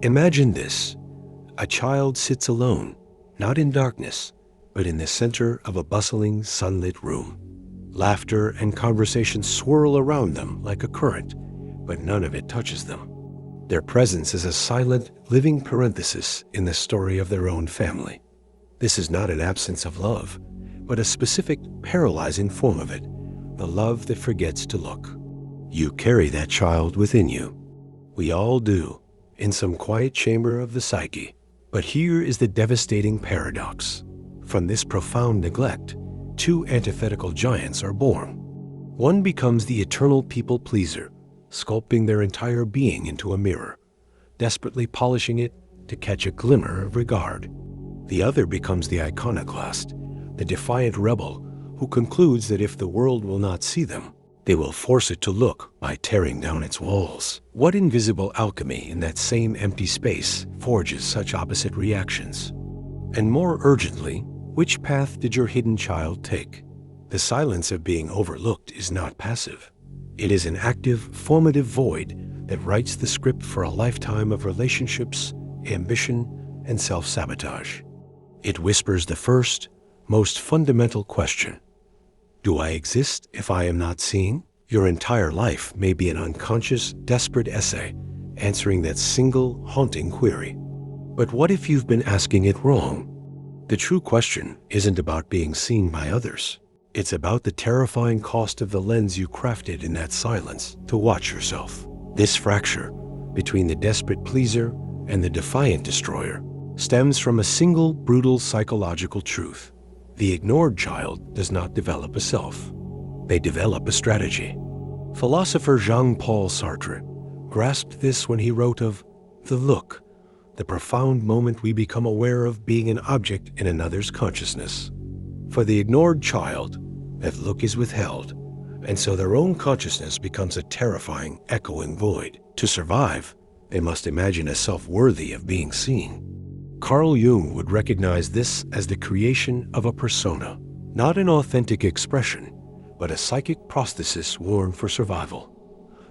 Imagine this. A child sits alone, not in darkness, but in the center of a bustling, sunlit room. Laughter and conversation swirl around them like a current, but none of it touches them. Their presence is a silent, living parenthesis in the story of their own family. This is not an absence of love, but a specific, paralyzing form of it, the love that forgets to look. You carry that child within you. We all do, in some quiet chamber of the psyche. But here is the devastating paradox. From this profound neglect, two antithetical giants are born. One becomes the eternal people pleaser, sculpting their entire being into a mirror, desperately polishing it to catch a glimmer of regard. The other becomes the iconoclast, the defiant rebel who concludes that if the world will not see them, they will force it to look by tearing down its walls. What invisible alchemy in that same empty space forges such opposite reactions? And more urgently, which path did your hidden child take? The silence of being overlooked is not passive. It is an active, formative void that writes the script for a lifetime of relationships, ambition, and self-sabotage. It whispers the first, most fundamental question. Do I exist if I am not seeing? Your entire life may be an unconscious, desperate essay answering that single, haunting query. But what if you've been asking it wrong? The true question isn't about being seen by others. It's about the terrifying cost of the lens you crafted in that silence to watch yourself. This fracture between the desperate pleaser and the defiant destroyer stems from a single, brutal psychological truth. The ignored child does not develop a self. They develop a strategy. Philosopher Jean-Paul Sartre grasped this when he wrote of the look, the profound moment we become aware of being an object in another's consciousness. For the ignored child, that look is withheld, and so their own consciousness becomes a terrifying, echoing void. To survive, they must imagine a self worthy of being seen. Carl Jung would recognize this as the creation of a persona, not an authentic expression, but a psychic prosthesis worn for survival.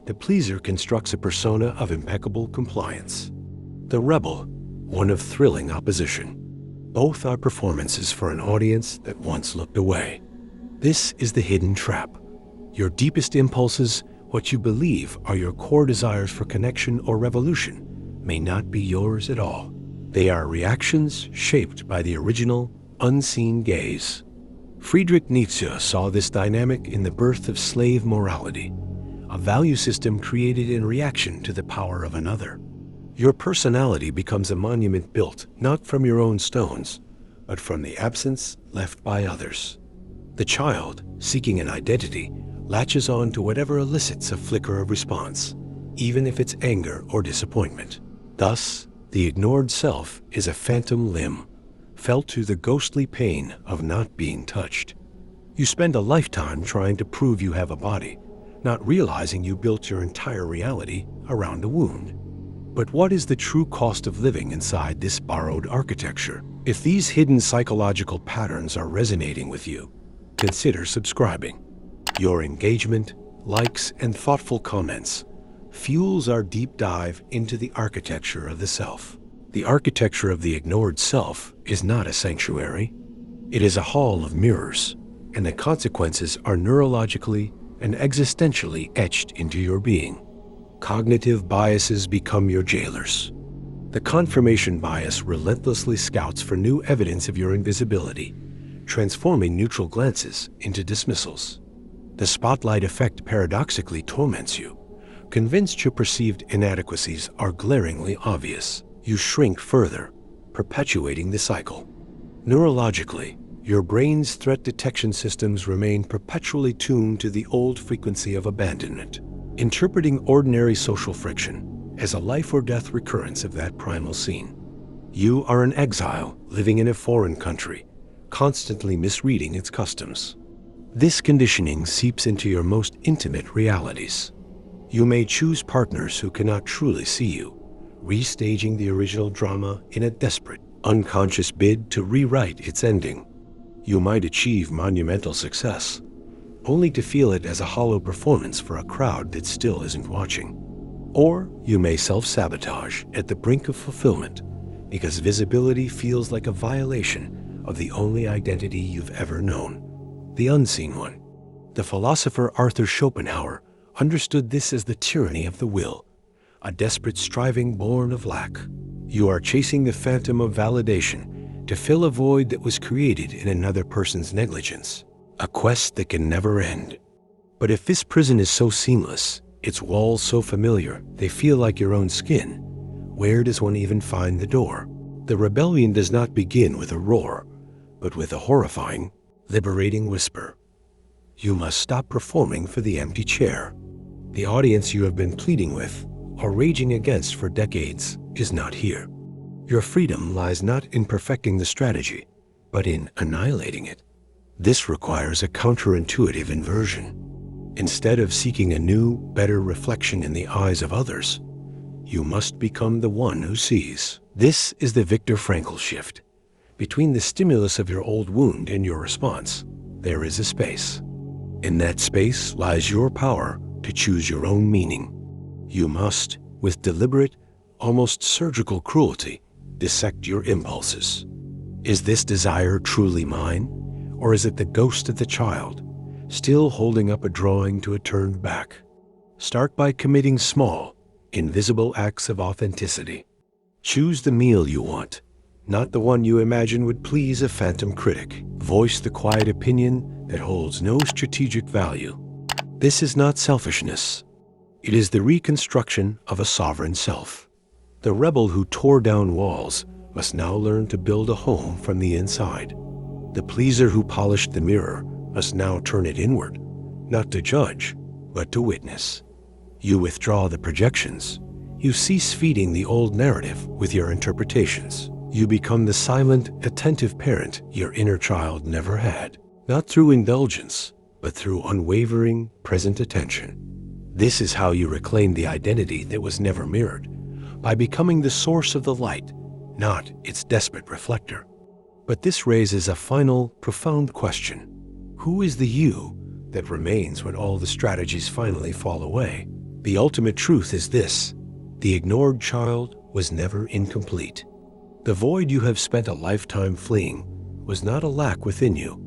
The pleaser constructs a persona of impeccable compliance. The rebel, one of thrilling opposition. Both are performances for an audience that once looked away. This is the hidden trap. Your deepest impulses, what you believe are your core desires for connection or revolution, may not be yours at all. They are reactions shaped by the original, unseen gaze. Friedrich Nietzsche saw this dynamic in the birth of slave morality, a value system created in reaction to the power of another. Your personality becomes a monument built not from your own stones, but from the absence left by others. The child, seeking an identity, latches on to whatever elicits a flicker of response, even if it's anger or disappointment. Thus, the ignored self is a phantom limb, felt to the ghostly pain of not being touched. You spend a lifetime trying to prove you have a body, not realizing you built your entire reality around a wound. But what is the true cost of living inside this borrowed architecture? If these hidden psychological patterns are resonating with you, consider subscribing. Your engagement, likes, and thoughtful comments fuels our deep dive into the architecture of the self. The architecture of the ignored self is not a sanctuary. It is a hall of mirrors, and the consequences are neurologically and existentially etched into your being. Cognitive biases become your jailers. The confirmation bias relentlessly scouts for new evidence of your invisibility, transforming neutral glances into dismissals. The spotlight effect paradoxically torments you. Convinced your perceived inadequacies are glaringly obvious, you shrink further, perpetuating the cycle. Neurologically, your brain's threat detection systems remain perpetually tuned to the old frequency of abandonment, interpreting ordinary social friction as a life or death recurrence of that primal scene. You are an exile living in a foreign country, constantly misreading its customs. This conditioning seeps into your most intimate realities. You may choose partners who cannot truly see you, restaging the original drama in a desperate, unconscious bid to rewrite its ending. You might achieve monumental success, only to feel it as a hollow performance for a crowd that still isn't watching. Or you may self-sabotage at the brink of fulfillment because visibility feels like a violation of the only identity you've ever known, the unseen one. The philosopher Arthur Schopenhauer understood this as the tyranny of the will, a desperate striving born of lack. You are chasing the phantom of validation to fill a void that was created in another person's negligence, a quest that can never end. But if this prison is so seamless, its walls so familiar, they feel like your own skin, where does one even find the door? The rebellion does not begin with a roar, but with a horrifying, liberating whisper. You must stop performing for the empty chair. The audience you have been pleading with or raging against for decades is not here. Your freedom lies not in perfecting the strategy, but in annihilating it. This requires a counterintuitive inversion. Instead of seeking a new, better reflection in the eyes of others, you must become the one who sees. This is the Viktor Frankl shift. Between the stimulus of your old wound and your response, there is a space. In that space lies your power to choose your own meaning. You must, with deliberate, almost surgical cruelty, dissect your impulses. Is this desire truly mine, or is it the ghost of the child, still holding up a drawing to a turned back? Start by committing small, invisible acts of authenticity. Choose the meal you want, not the one you imagine would please a phantom critic. Voice the quiet opinion that holds no strategic value. This is not selfishness. It is the reconstruction of a sovereign self. The rebel who tore down walls must now learn to build a home from the inside. The pleaser who polished the mirror must now turn it inward, not to judge, but to witness. You withdraw the projections. You cease feeding the old narrative with your interpretations. You become the silent, attentive parent your inner child never had, not through indulgence, but through unwavering, present attention. This is how you reclaim the identity that was never mirrored, by becoming the source of the light, not its desperate reflector. But this raises a final, profound question. Who is the you that remains when all the strategies finally fall away? The ultimate truth is this: the ignored child was never incomplete. The void you have spent a lifetime fleeing was not a lack within you,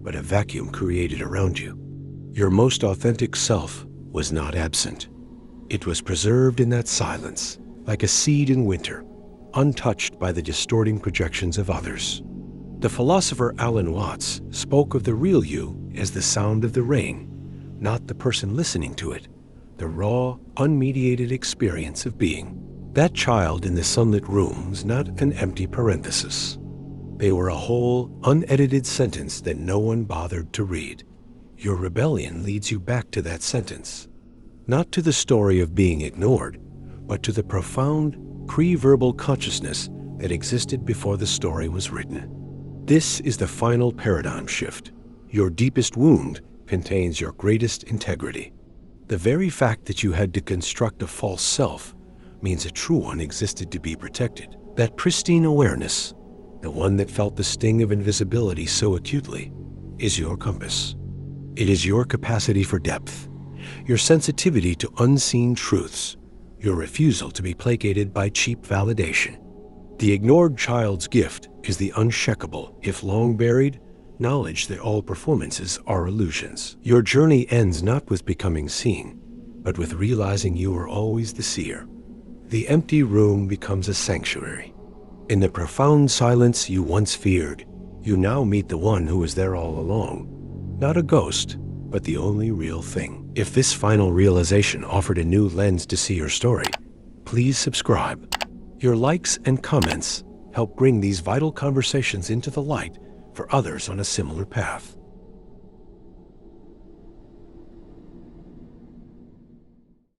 but a vacuum created around you. Your most authentic self was not absent. It was preserved in that silence, like a seed in winter, untouched by the distorting projections of others. The philosopher Alan Watts spoke of the real you as the sound of the rain, not the person listening to it, the raw, unmediated experience of being. That child in the sunlit room was not an empty parenthesis. They were a whole, unedited sentence that no one bothered to read. Your rebellion leads you back to that sentence, not to the story of being ignored, but to the profound, pre-verbal consciousness that existed before the story was written. This is the final paradigm shift. Your deepest wound contains your greatest integrity. The very fact that you had to construct a false self means a true one existed to be protected. That pristine awareness, the one that felt the sting of invisibility so acutely, is your compass. It is your capacity for depth, your sensitivity to unseen truths, your refusal to be placated by cheap validation. The ignored child's gift is the unshakable, if long buried, knowledge that all performances are illusions. Your journey ends not with becoming seen, but with realizing you were always the seer. The empty room becomes a sanctuary. In the profound silence you once feared, you now meet the one who was there all along. Not a ghost, but the only real thing. If this final realization offered a new lens to see your story, please subscribe. Your likes and comments help bring these vital conversations into the light for others on a similar path.